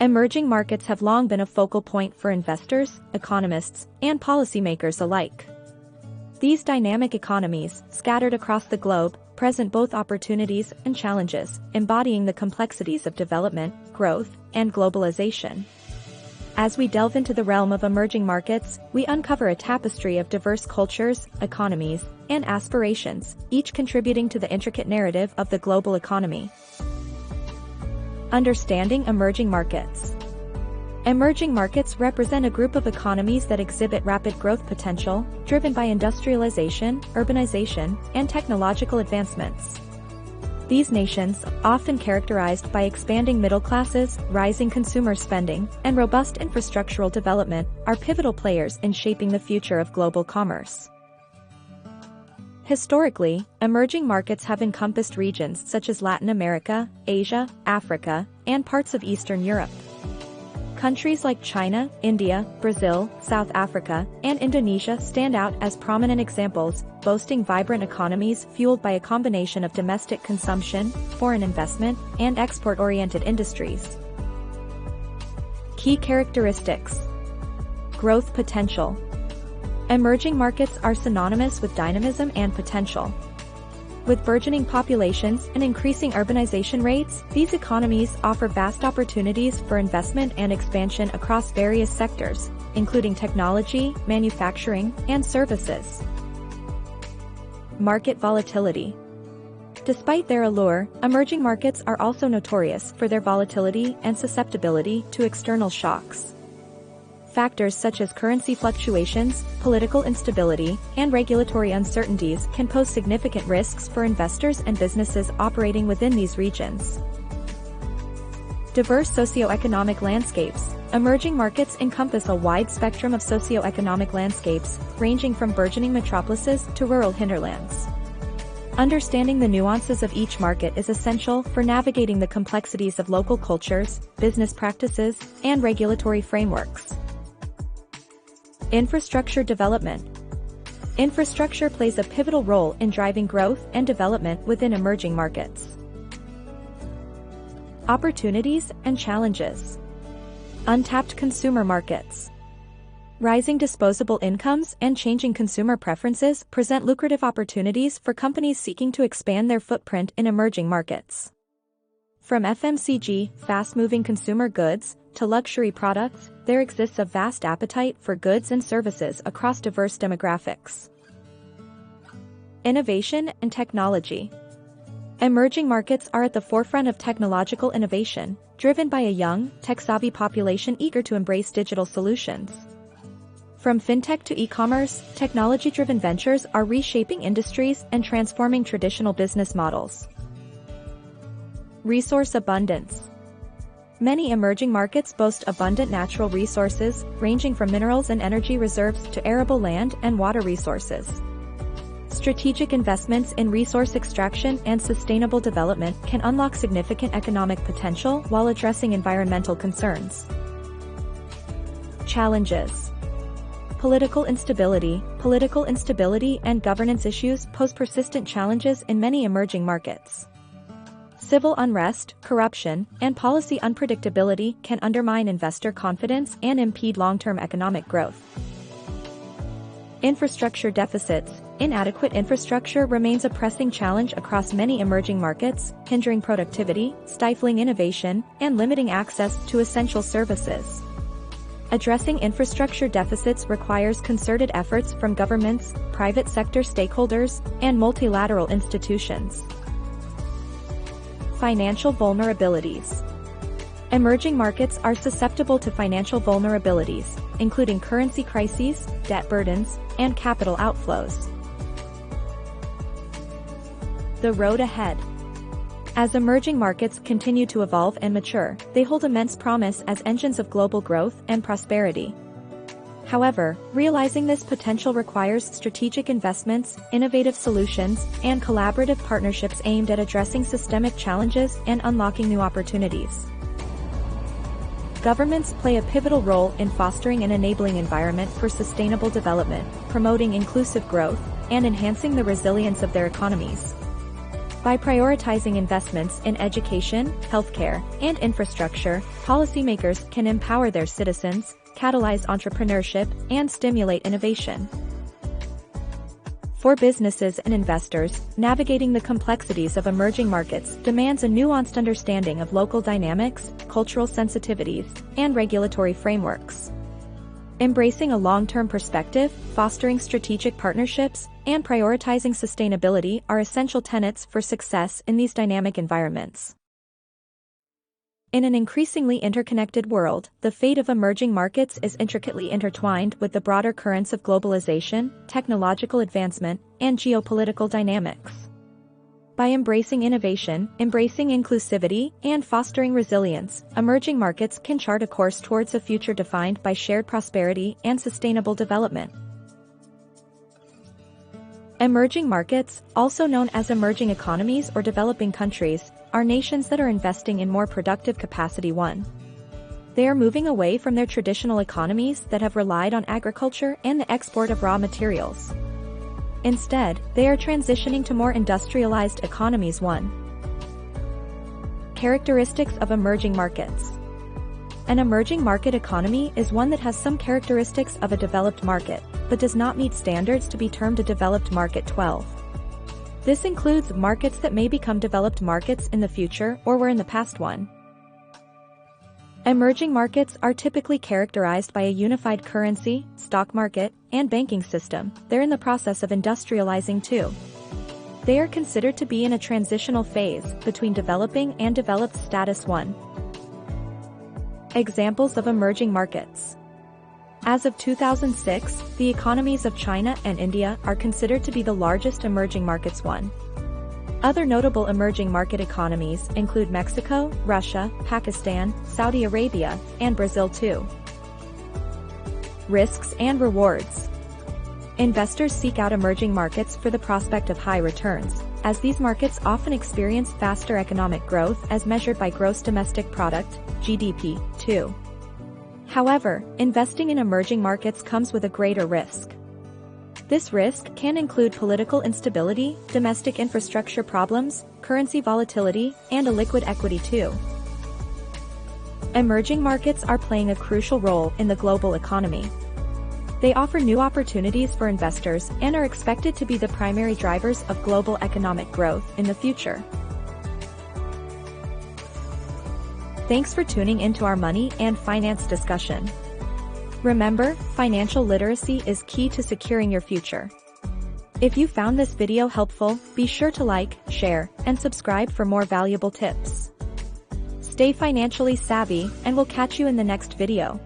Emerging markets have long been a focal point for investors, economists, and policymakers alike. These dynamic economies, scattered across the globe, present both opportunities and challenges, embodying the complexities of development, growth, and globalization. As we delve into the realm of emerging markets, we uncover a tapestry of diverse cultures, economies, and aspirations, each contributing to the intricate narrative of the global economy. Understanding emerging markets. Emerging markets represent a group of economies that exhibit rapid growth potential, driven by industrialization, urbanization, and technological advancements. These nations, often characterized by expanding middle classes, rising consumer spending, and robust infrastructural development, are pivotal players in shaping the future of global commerce. Historically, emerging markets have encompassed regions such as Latin America, Asia, Africa, and parts of Eastern Europe. Countries like China, India, Brazil, South Africa, and Indonesia stand out as prominent examples, boasting vibrant economies fueled by a combination of domestic consumption, foreign investment, and export-oriented industries. Key characteristics. Growth potential. Emerging markets are synonymous with dynamism and potential. With burgeoning populations and increasing urbanization rates, these economies offer vast opportunities for investment and expansion across various sectors, including technology, manufacturing, and services. Market volatility. Despite their allure, emerging markets are also notorious for their volatility and susceptibility to external shocks. Factors such as currency fluctuations, political instability, and regulatory uncertainties can pose significant risks for investors and businesses operating within these regions. Diverse socioeconomic landscapes. Emerging markets encompass a wide spectrum of socioeconomic landscapes, ranging from burgeoning metropolises to rural hinterlands. Understanding the nuances of each market is essential for navigating the complexities of local cultures, business practices, and regulatory frameworks. Infrastructure development. Infrastructure plays a pivotal role in driving growth and development within emerging markets. Opportunities and challenges. Untapped consumer markets. Rising disposable incomes and changing consumer preferences present lucrative opportunities for companies seeking to expand their footprint in emerging markets. From FMCG, fast-moving consumer goods, to luxury products, there exists a vast appetite for goods and services across diverse demographics. Innovation and technology. Emerging markets are at the forefront of technological innovation, driven by a young, tech-savvy population eager to embrace digital solutions. From fintech to e-commerce, technology-driven ventures are reshaping industries and transforming traditional business models. Resource abundance. Many emerging markets boast abundant natural resources, ranging from minerals and energy reserves to arable land and water resources. Strategic investments in resource extraction and sustainable development can unlock significant economic potential while addressing environmental concerns. Challenges. Political instability and governance issues pose persistent challenges in many emerging markets. Civil unrest, corruption, and policy unpredictability can undermine investor confidence and impede long-term economic growth. Infrastructure deficits. Inadequate infrastructure remains a pressing challenge across many emerging markets, hindering productivity, stifling innovation, and limiting access to essential services. Addressing infrastructure deficits requires concerted efforts from governments, private sector stakeholders, and multilateral institutions. Financial vulnerabilities. Emerging markets are susceptible to financial vulnerabilities, including currency crises, debt burdens, and capital outflows. The road ahead. As emerging markets continue to evolve and mature, they hold immense promise as engines of global growth and prosperity. However, realizing this potential requires strategic investments, innovative solutions, and collaborative partnerships aimed at addressing systemic challenges and unlocking new opportunities. Governments play a pivotal role in fostering an enabling environment for sustainable development, promoting inclusive growth, and enhancing the resilience of their economies. By prioritizing investments in education, healthcare, and infrastructure, policymakers can empower their citizens, catalyze entrepreneurship, and stimulate innovation. For businesses and investors, navigating the complexities of emerging markets demands a nuanced understanding of local dynamics, cultural sensitivities, and regulatory frameworks. Embracing a long-term perspective, fostering strategic partnerships, and prioritizing sustainability are essential tenets for success in these dynamic environments. In an increasingly interconnected world, the fate of emerging markets is intricately intertwined with the broader currents of globalization, technological advancement, and geopolitical dynamics. By embracing innovation, embracing inclusivity, and fostering resilience, emerging markets can chart a course towards a future defined by shared prosperity and sustainable development. Emerging markets, also known as emerging economies or developing countries, are nations that are investing in more productive capacity. 1. They are moving away from their traditional economies that have relied on agriculture and the export of raw materials. Instead, they are transitioning to more industrialized economies. 1. Characteristics of emerging markets. An emerging market economy is one that has some characteristics of a developed market, but does not meet standards to be termed a developed market. 12. This includes markets that may become developed markets in the future or were in the past. 1. Emerging markets are typically characterized by a unified currency, stock market, and banking system. They're in the process of industrializing too. They are considered to be in a transitional phase between developing and developed status. 1. Examples of emerging markets. As of 2006, the economies of China and India are considered to be the largest emerging markets. 1. Other notable emerging market economies include Mexico, Russia, Pakistan, Saudi Arabia, and Brazil. 2. Risks and rewards. Investors seek out emerging markets for the prospect of high returns, as these markets often experience faster economic growth as measured by gross domestic product, GDP. 2. However, investing in emerging markets comes with a greater risk. This risk can include political instability, domestic infrastructure problems, currency volatility, and illiquid equity. 2. Emerging markets are playing a crucial role in the global economy. They offer new opportunities for investors and are expected to be the primary drivers of global economic growth in the future. Thanks for tuning into our money and finance discussion. Remember, financial literacy is key to securing your future. If you found this video helpful, be sure to like, share, and subscribe for more valuable tips. Stay financially savvy, and we'll catch you in the next video.